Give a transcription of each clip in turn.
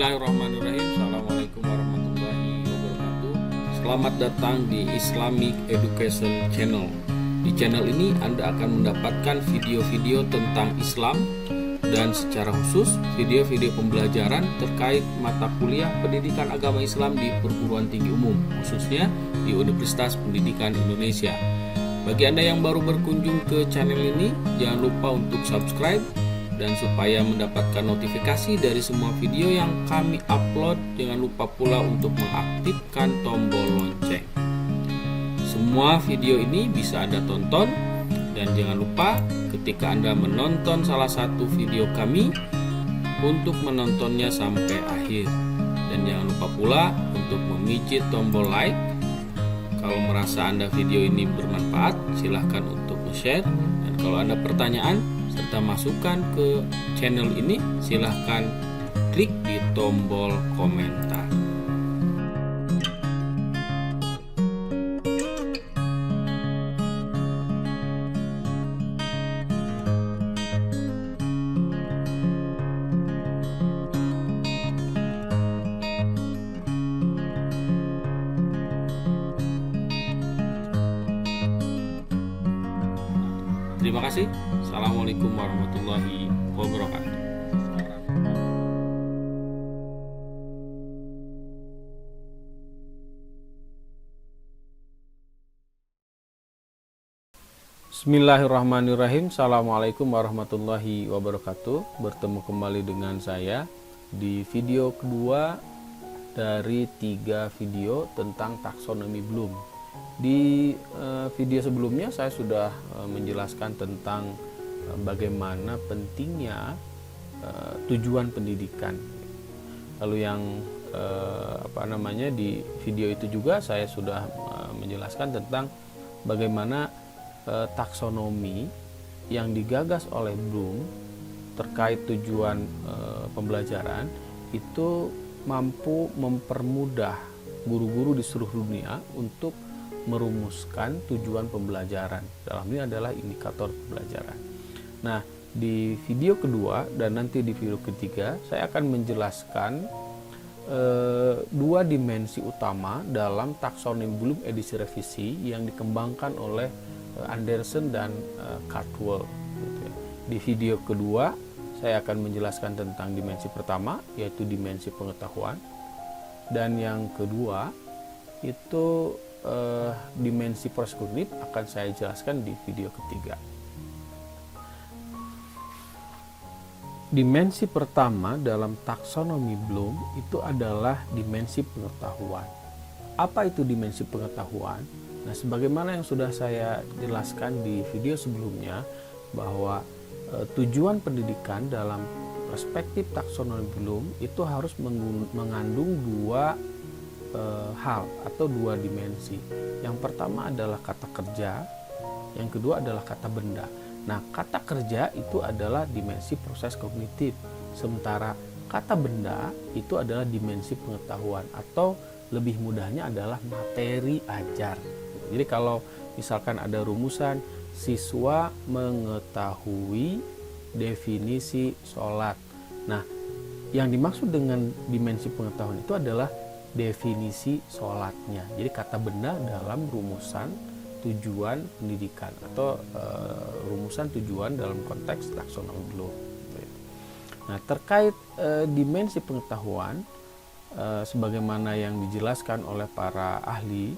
Bismillahirrahmanirrahim. Assalamualaikum warahmatullahi wabarakatuh. Selamat datang di Islamic Education Channel. Di channel ini Anda akan mendapatkan video-video tentang Islam dan secara khusus video-video pembelajaran terkait mata kuliah pendidikan agama Islam di perguruan tinggi umum, khususnya di Universitas Pendidikan Indonesia. Bagi Anda yang baru berkunjung ke channel ini, jangan lupa untuk subscribe. Dan supaya mendapatkan notifikasi dari semua video yang kami upload, jangan lupa pula untuk mengaktifkan tombol lonceng. Semua video ini bisa Anda tonton, dan jangan lupa ketika Anda menonton salah satu video kami untuk menontonnya sampai akhir. Dan jangan lupa pula untuk memicit tombol like. Kalau merasa Anda video ini bermanfaat, silahkan untuk share. Dan kalau Anda pertanyaan serta masukan ke channel ini, silahkan klik di tombol komentar. Terima kasih. Assalamualaikum warahmatullahi wabarakatuh. Bismillahirrahmanirrahim. Assalamualaikum warahmatullahi wabarakatuh. Bertemu kembali dengan saya di video kedua dari 3 video tentang taksonomi Bloom. Di video sebelumnya saya sudah menjelaskan tentang bagaimana pentingnya tujuan pendidikan. Lalu yang di video itu juga saya sudah menjelaskan tentang bagaimana taksonomi yang digagas oleh Bloom terkait tujuan pembelajaran itu mampu mempermudah guru-guru di seluruh dunia untuk merumuskan tujuan pembelajaran. Dalam ini adalah indikator pembelajaran. Nah, di video kedua dan nanti di video ketiga saya akan menjelaskan 2 dimensi utama dalam taksonomi Bloom edisi revisi yang dikembangkan oleh Anderson dan Caldwell. Di video kedua saya akan menjelaskan tentang dimensi pertama, yaitu dimensi pengetahuan, dan yang kedua itu dimensi proses kognitif akan saya jelaskan di video ketiga. Dimensi pertama dalam taksonomi Bloom itu adalah dimensi pengetahuan. Apa itu dimensi pengetahuan? Nah, sebagaimana yang sudah saya jelaskan di video sebelumnya, bahwa tujuan pendidikan dalam perspektif taksonomi Bloom itu harus mengandung 2 hal atau 2 dimensi. Yang pertama adalah kata kerja, yang kedua adalah kata benda. Nah, kata kerja itu adalah dimensi proses kognitif, sementara kata benda itu adalah dimensi pengetahuan, atau lebih mudahnya adalah materi ajar. Jadi kalau misalkan ada rumusan siswa mengetahui definisi sholat, nah yang dimaksud dengan dimensi pengetahuan itu adalah definisi sholatnya. Jadi kata benda dalam rumusan tujuan pendidikan atau rumusan tujuan dalam konteks taksonomi Bloom. Nah, terkait dimensi pengetahuan, sebagaimana yang dijelaskan oleh para ahli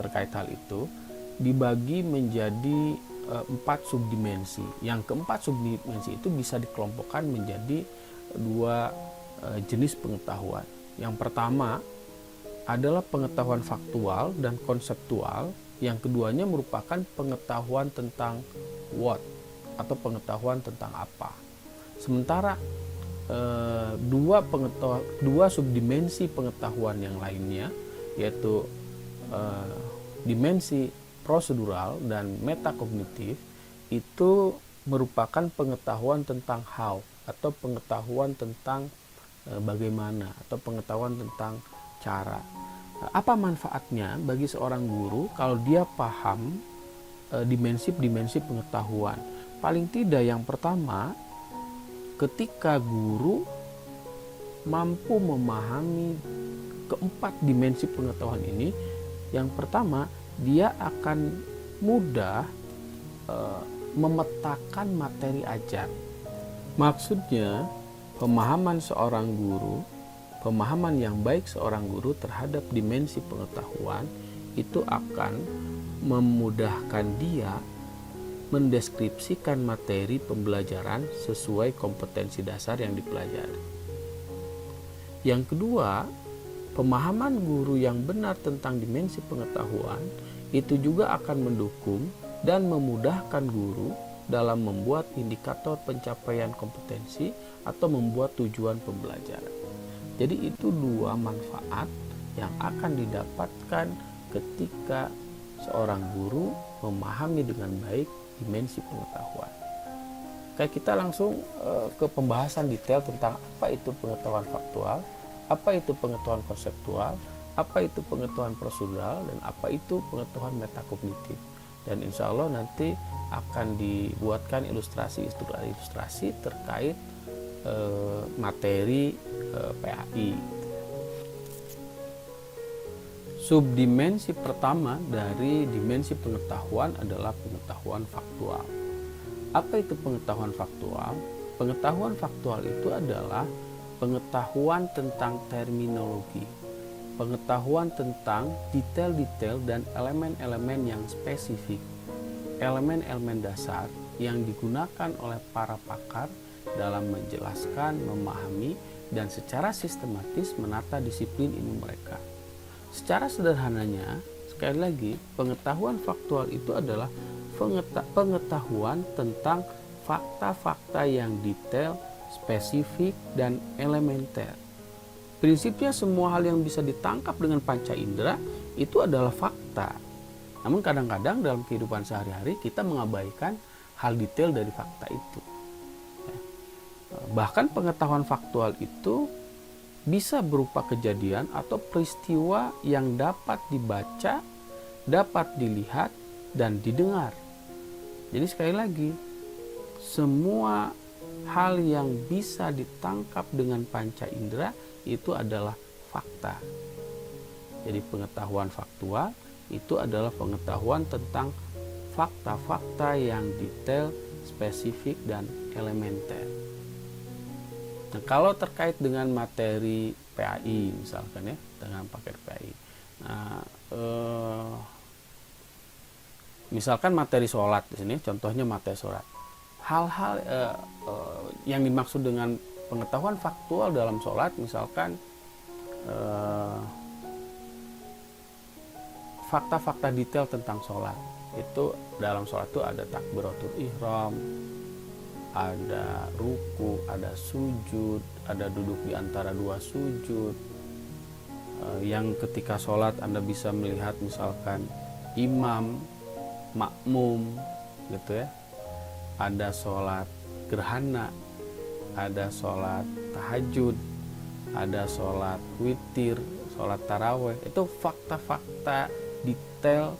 terkait hal itu, dibagi menjadi 4 subdimensi. Yang keempat subdimensi itu bisa dikelompokkan menjadi 2 jenis pengetahuan. Yang pertama adalah pengetahuan faktual dan konseptual. Yang keduanya merupakan pengetahuan tentang what atau pengetahuan tentang apa. Sementara 2 subdimensi pengetahuan yang lainnya, yaitu dimensi prosedural dan metakognitif, itu merupakan pengetahuan tentang how atau pengetahuan tentang bagaimana atau pengetahuan tentang cara. Apa manfaatnya bagi seorang guru kalau dia paham dimensi pengetahuan? Paling tidak yang pertama, ketika guru mampu memahami keempat dimensi pengetahuan ini, yang pertama, dia akan mudah memetakan materi ajar. Maksudnya, pemahaman seorang guru, pemahaman yang baik seorang guru terhadap dimensi pengetahuan itu akan memudahkan dia mendeskripsikan materi pembelajaran sesuai kompetensi dasar yang dipelajari. Yang kedua, pemahaman guru yang benar tentang dimensi pengetahuan itu juga akan mendukung dan memudahkan guru dalam membuat indikator pencapaian kompetensi atau membuat tujuan pembelajaran. Jadi itu dua manfaat yang akan didapatkan ketika seorang guru memahami dengan baik dimensi pengetahuan. Kayak kita langsung ke pembahasan detail tentang apa itu pengetahuan faktual, apa itu pengetahuan konseptual, apa itu pengetahuan prosedural, dan apa itu pengetahuan metakognitif. Dan insya Allah nanti akan dibuatkan ilustrasi terkait materi PAI. Subdimensi pertama dari dimensi pengetahuan adalah pengetahuan faktual. Apa itu pengetahuan faktual? Pengetahuan faktual itu adalah pengetahuan tentang terminologi, pengetahuan tentang detail-detail dan elemen-elemen yang spesifik, elemen-elemen dasar yang digunakan oleh para pakar dalam menjelaskan, memahami, dan secara sistematis menata disiplin ilmu mereka. Secara sederhananya, sekali lagi, pengetahuan faktual itu adalah pengetahuan tentang fakta-fakta yang detail, spesifik, dan elementer. Prinsipnya semua hal yang bisa ditangkap dengan panca indera itu adalah fakta. Namun kadang-kadang dalam kehidupan sehari-hari kita mengabaikan hal detail dari fakta itu. Bahkan pengetahuan faktual itu bisa berupa kejadian atau peristiwa yang dapat dibaca, dapat dilihat, dan didengar. Jadi sekali lagi, semua hal yang bisa ditangkap dengan panca indera itu adalah fakta. Jadi pengetahuan faktual itu adalah pengetahuan tentang fakta-fakta yang detail, spesifik, dan elementer. Nah, kalau terkait dengan materi PAI misalkan ya, dengan paket PAI. Nah, misalkan materi sholat di sini, contohnya materi sholat. Hal-hal yang dimaksud dengan pengetahuan faktual dalam sholat, misalkan fakta-fakta detail tentang sholat. Itu dalam sholat itu ada takbiratul ihram, ada ruku, ada sujud, ada duduk di antara dua sujud. Yang ketika sholat Anda bisa melihat misalkan imam, makmum, gitu ya. Ada sholat gerhana, ada sholat tahajud, ada sholat witir, sholat taraweh. Itu fakta-fakta detail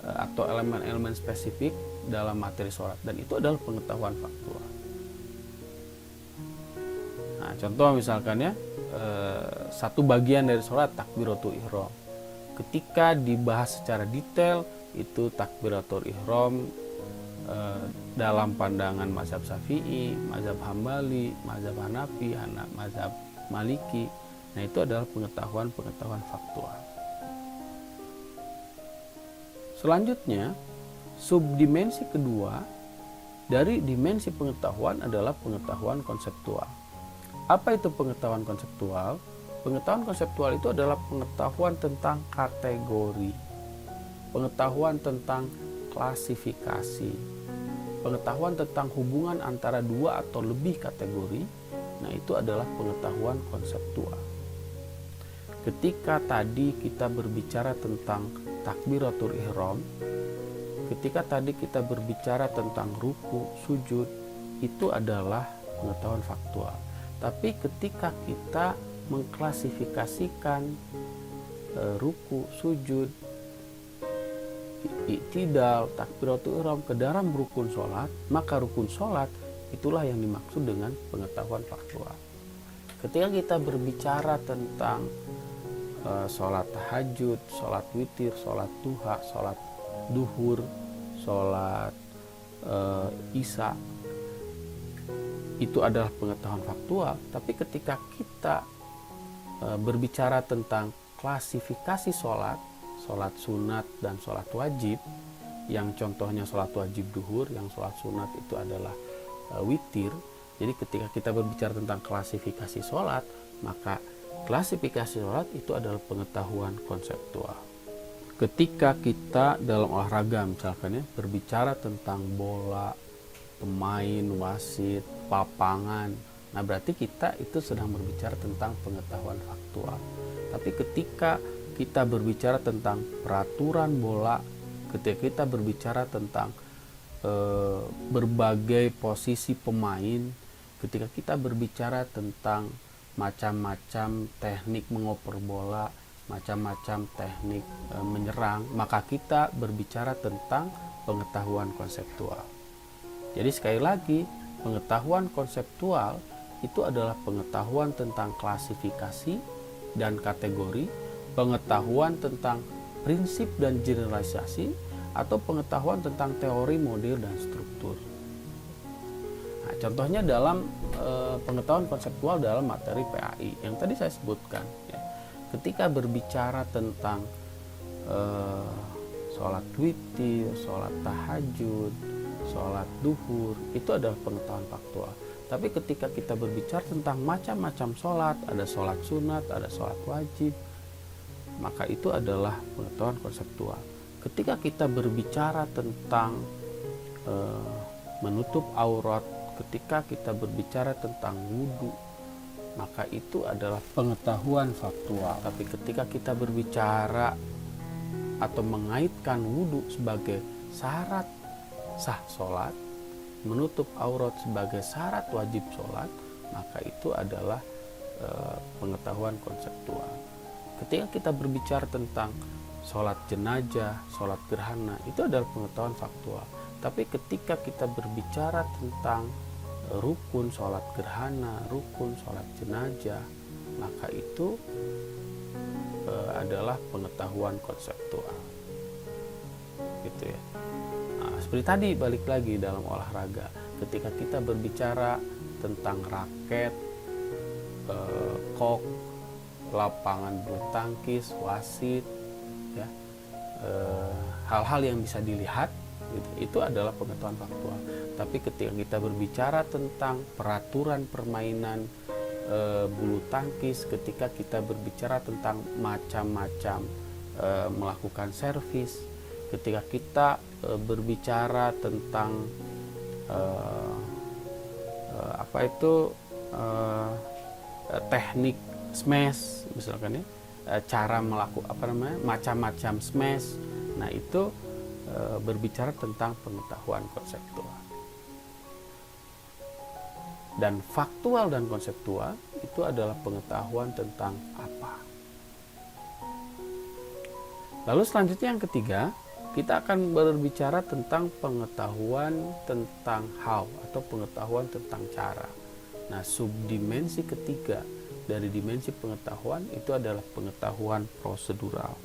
atau elemen-elemen spesifik dalam materi sholat, dan itu adalah pengetahuan faktual. Nah, contoh misalkan ya, satu bagian dari sholat takbiratul ihram. Ketika dibahas secara detail, itu takbiratul ihram dalam pandangan mazhab Syafi'i, mazhab Hambali, mazhab Hanafi, mazhab Maliki. Nah, itu adalah pengetahuan faktual. Selanjutnya, subdimensi kedua dari dimensi pengetahuan adalah pengetahuan konseptual. Apa itu pengetahuan konseptual? Pengetahuan konseptual itu adalah pengetahuan tentang kategori, pengetahuan tentang klasifikasi, pengetahuan tentang hubungan antara dua atau lebih kategori. Nah, itu adalah pengetahuan konseptual. Ketika tadi kita berbicara tentang takbiratul ihram, ketika tadi kita berbicara tentang ruku, sujud, itu adalah pengetahuan faktual. Tapi ketika kita mengklasifikasikan ruku, sujud, i'tidal, takbiratul ihram ke dalam rukun sholat, maka rukun sholat itulah yang dimaksud dengan pengetahuan faktual. ketika kita berbicara tentang sholat tahajud, sholat witir, sholat duha, sholat duhur, sholat isya, itu adalah pengetahuan faktual. Tapi ketika kita berbicara tentang klasifikasi sholat, sholat sunat dan sholat wajib, yang contohnya sholat wajib duhur, yang sholat sunat itu adalah witir. Jadi ketika kita berbicara tentang klasifikasi sholat, maka klasifikasi sholat itu adalah pengetahuan konseptual. Ketika kita dalam olahraga misalkan ya, berbicara tentang bola, pemain, wasit, papangan, nah berarti kita itu sedang berbicara tentang pengetahuan faktual. Tapi ketika kita berbicara tentang peraturan bola, ketika kita berbicara tentang berbagai posisi pemain, ketika kita berbicara tentang macam-macam teknik mengoper bola, macam-macam teknik menyerang, maka kita berbicara tentang pengetahuan konseptual. Jadi sekali lagi, pengetahuan konseptual itu adalah pengetahuan tentang klasifikasi dan kategori, pengetahuan tentang prinsip dan generalisasi, atau pengetahuan tentang teori, model, dan struktur. Nah, contohnya dalam pengetahuan konseptual dalam materi PAI yang tadi saya sebutkan ya. Ketika berbicara tentang sholat witir, sholat tahajud, sholat duhur, itu adalah pengetahuan faktual. Tapi ketika kita berbicara tentang macam-macam sholat, ada sholat sunat, ada sholat wajib, maka itu adalah pengetahuan konseptual. Ketika kita berbicara tentang menutup aurat, ketika kita berbicara tentang wudhu, maka itu adalah pengetahuan faktual. Tapi ketika kita berbicara atau mengaitkan wudhu sebagai syarat sah sholat, menutup aurat sebagai syarat wajib sholat, maka itu adalah pengetahuan konseptual. Ketika kita berbicara tentang sholat jenazah, sholat gerhana, itu adalah pengetahuan faktual. Tapi ketika kita berbicara tentang rukun sholat gerhana, rukun sholat jenazah, maka itu adalah pengetahuan konseptual, gitu ya. Nah, seperti tadi balik lagi dalam olahraga, ketika kita berbicara tentang raket, kok, lapangan bulu tangkis, wasit, ya, hal-hal yang bisa dilihat, gitu, itu adalah pengetahuan faktual. Tapi ketika kita berbicara tentang peraturan permainan bulu tangkis, ketika kita berbicara tentang macam-macam melakukan servis, ketika kita berbicara tentang teknik smash misalkan ya, cara melakukan macam-macam smash, nah itu berbicara tentang pengetahuan konseptual. Dan faktual dan konseptual itu adalah pengetahuan tentang apa. Lalu selanjutnya yang ketiga, kita akan berbicara tentang pengetahuan tentang how atau pengetahuan tentang cara. Nah, subdimensi ketiga dari dimensi pengetahuan itu adalah pengetahuan prosedural.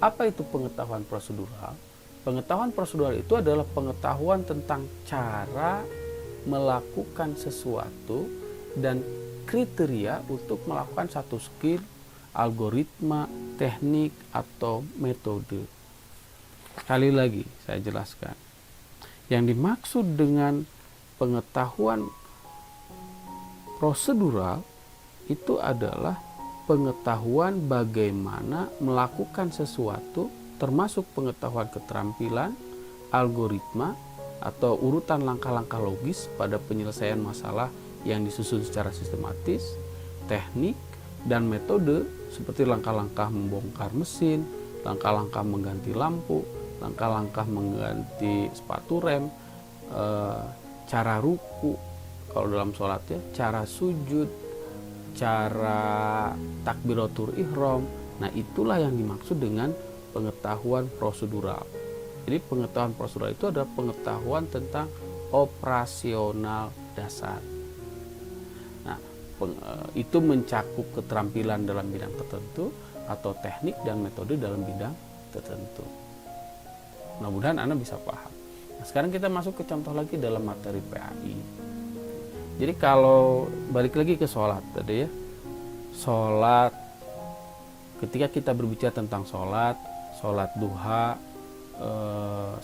Apa itu pengetahuan prosedural? Pengetahuan prosedural itu adalah pengetahuan tentang cara melakukan sesuatu dan kriteria untuk melakukan satu skill, algoritma, teknik, atau metode. Sekali lagi saya jelaskan. Yang dimaksud dengan pengetahuan prosedural itu adalah pengetahuan bagaimana melakukan sesuatu, termasuk pengetahuan keterampilan, algoritma, atau urutan langkah-langkah logis pada penyelesaian masalah yang disusun secara sistematis, teknik, dan metode seperti langkah-langkah membongkar mesin, langkah-langkah mengganti lampu, langkah-langkah mengganti sepatu rem, cara ruku kalau dalam sholat ya, cara sujud, cara takbiratul ihram. Nah, itulah yang dimaksud dengan pengetahuan prosedural. Jadi pengetahuan prosedural itu adalah pengetahuan tentang operasional dasar. Nah, itu mencakup keterampilan dalam bidang tertentu atau teknik dan metode dalam bidang tertentu. Mudah-mudahan Anda bisa paham. Nah, sekarang kita masuk ke contoh lagi dalam materi PAI. Jadi kalau balik lagi ke sholat tadi ya, sholat, ketika kita berbicara tentang sholat duha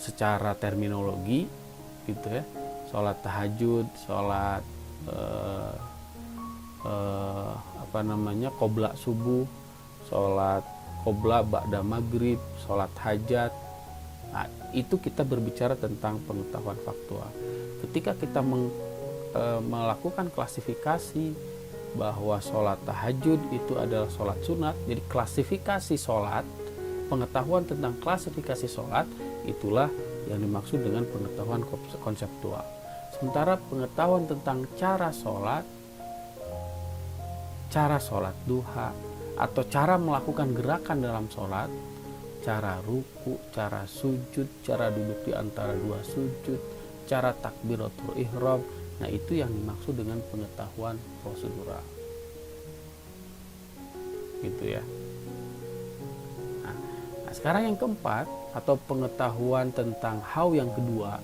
secara terminologi gitu ya, sholat tahajud, sholat qobla subuh, sholat qobla ba'da maghrib, sholat hajat. Nah, itu kita berbicara tentang pengetahuan faktual. Ketika kita melakukan klasifikasi bahwa sholat tahajud itu adalah sholat sunat, jadi klasifikasi sholat, pengetahuan tentang klasifikasi sholat, itulah yang dimaksud dengan pengetahuan konseptual. Sementara pengetahuan tentang cara sholat duha, atau cara melakukan gerakan dalam sholat, cara ruku, cara sujud, cara duduk di antara dua sujud, cara takbiratul ihram, nah itu yang dimaksud dengan pengetahuan prosedural. Gitu ya. Nah, sekarang yang keempat, atau pengetahuan tentang how yang kedua,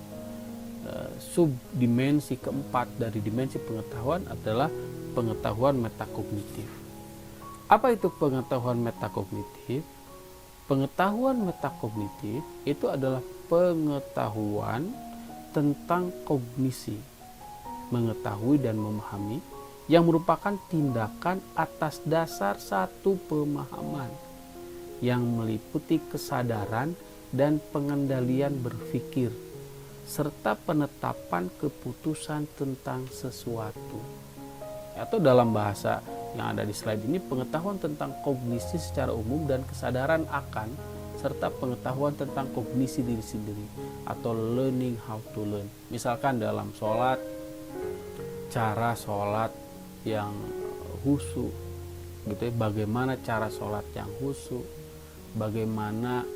subdimensi keempat dari dimensi pengetahuan adalah pengetahuan metakognitif. Apa itu pengetahuan metakognitif? Pengetahuan metakognitif itu adalah pengetahuan tentang kognisi, mengetahui dan memahami, yang merupakan tindakan atas dasar satu pemahaman yang meliputi kesadaran dan pengendalian berpikir, serta penetapan keputusan tentang sesuatu. Atau dalam bahasa yang ada di slide ini, pengetahuan tentang kognisi secara umum dan kesadaran akan, serta pengetahuan tentang kognisi diri sendiri atau learning how to learn. Misalkan dalam sholat, cara sholat yang khusyuk gitu ya, bagaimana cara sholat yang khusyuk, bagaimana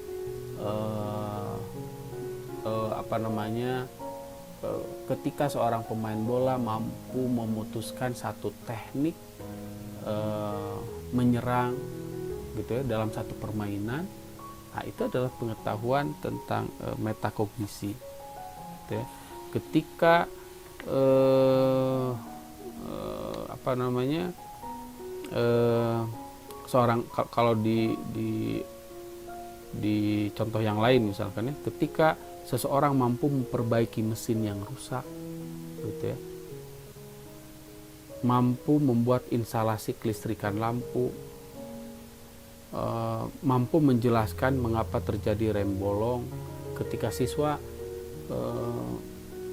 ketika seorang pemain bola mampu memutuskan satu teknik menyerang gitu ya dalam satu permainan. Nah, itu adalah pengetahuan tentang metakognisi gitu ya. Ketika seorang, kalau di contoh yang lain misalkan ya, ketika seseorang mampu memperbaiki mesin yang rusak gitu ya, mampu membuat instalasi kelistrikan lampu, mampu menjelaskan mengapa terjadi rem bolong. Ketika siswa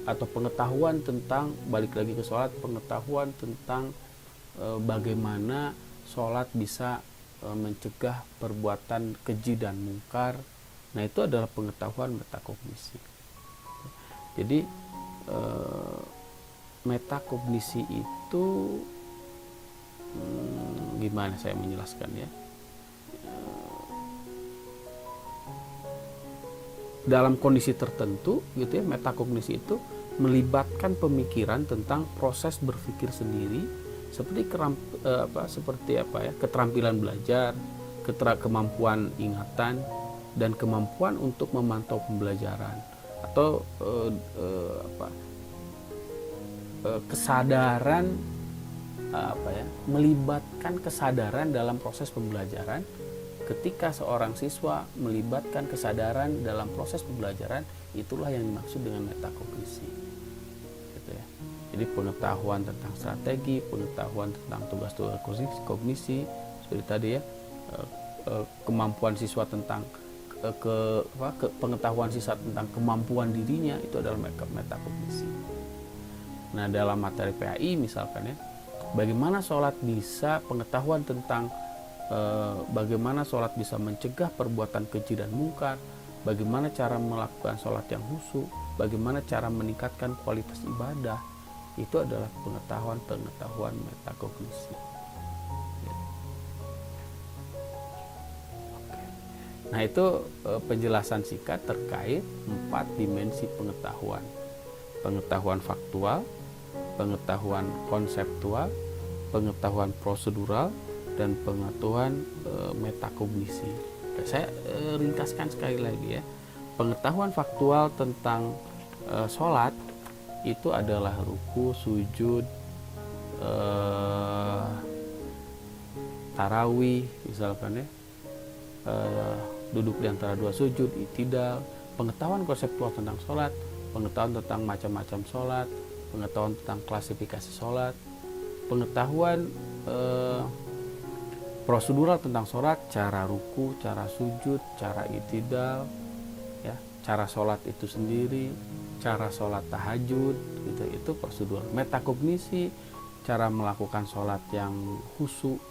atau pengetahuan tentang, balik lagi ke sholat, pengetahuan tentang bagaimana sholat bisa mencegah perbuatan keji dan mungkar. Nah, itu adalah pengetahuan metakognisi. Jadi metakognisi itu gimana saya menjelaskan ya, dalam kondisi tertentu gitu ya, metakognisi itu melibatkan pemikiran tentang proses berpikir sendiri, seperti keterampilan belajar, kemampuan ingatan, dan kemampuan untuk memantau pembelajaran, atau kesadaran, melibatkan kesadaran dalam proses pembelajaran. Ketika seorang siswa melibatkan kesadaran dalam proses pembelajaran, itulah yang dimaksud dengan metakognisi gitu ya. Jadi pengetahuan tentang strategi, pengetahuan tentang tugas-tugas kognisi seperti tadi ya, kemampuan siswa tentang pengetahuan siswa tentang kemampuan dirinya, itu adalah metakognisi. Nah, dalam materi PAI misalkan ya, bagaimana sholat bisa, pengetahuan tentang bagaimana sholat bisa mencegah perbuatan keji dan mungkar, bagaimana cara melakukan sholat yang khusyuk, bagaimana cara meningkatkan kualitas ibadah, itu adalah pengetahuan metakognisi. Nah, itu penjelasan singkat terkait 4 dimensi pengetahuan. Pengetahuan faktual, pengetahuan konseptual, pengetahuan prosedural, dan pengetahuan metakognisi. Saya ringkaskan sekali lagi ya. Pengetahuan faktual tentang sholat itu adalah ruku, sujud, tarawih misalkan ya, duduk di antara dua sujud, itidal, pengetahuan konseptual tentang sholat, pengetahuan tentang macam-macam sholat, pengetahuan tentang klasifikasi sholat, pengetahuan prosedural tentang sholat, cara ruku, cara sujud, cara itidal, ya, cara sholat itu sendiri, cara sholat tahajud, gitu, itu prosedural. Metakognisi, cara melakukan sholat yang khusyuk,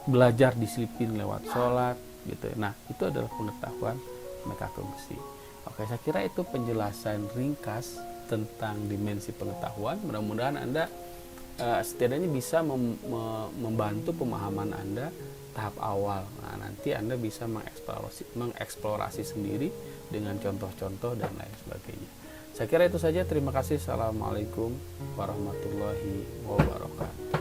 belajar disiplin lewat sholat, gitu. Nah, itu adalah pengetahuan metakognisi. Oke, saya kira itu penjelasan ringkas tentang dimensi pengetahuan. Mudah-mudahan Anda setidaknya bisa membantu pemahaman Anda tahap awal. Nah, nanti Anda bisa mengeksplorasi sendiri dengan contoh-contoh dan lain sebagainya. Saya kira itu saja. Terima kasih. Assalamualaikum warahmatullahi wabarakatuh.